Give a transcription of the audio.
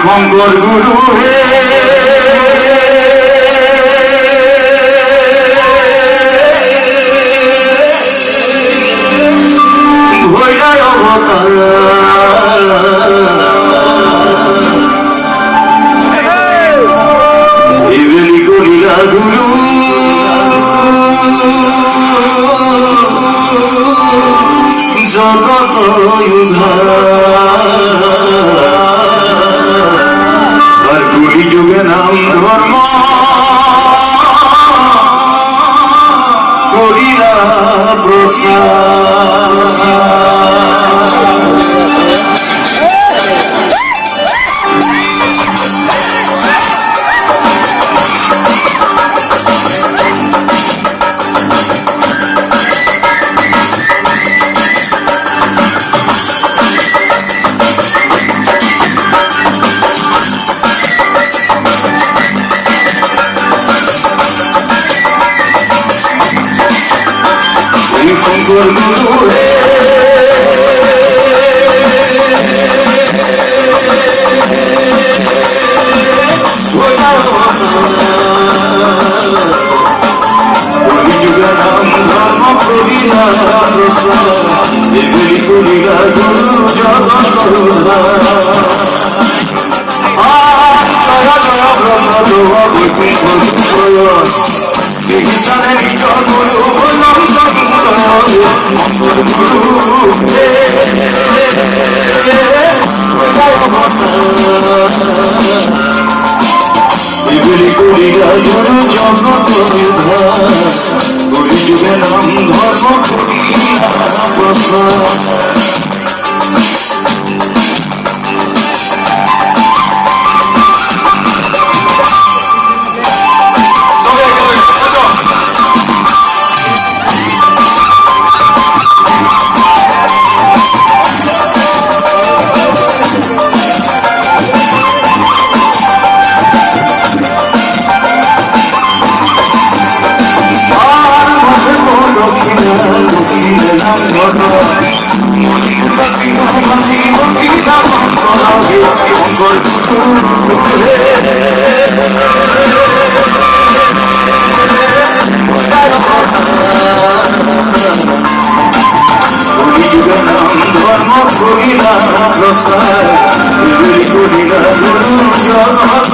শঙ্কর গুরু হে ভৈরায় অবতার এবেলি করিলা গুরু জগত আর কলি যুগে নাম ধর্ম করিলা প্রসাদ শঙ্কর গুরু হে কলিযুগে নাম ধর্ম করিলা প্রসাদ এবেলি করিলা গুরু জগৎ এগুলি করিলা গুরু জগৎ কলি যুগে নাম ধর্ম করিলা প্রসাদ ধর্ম করিলা প্রসাদ করিলা গুরু জগৎ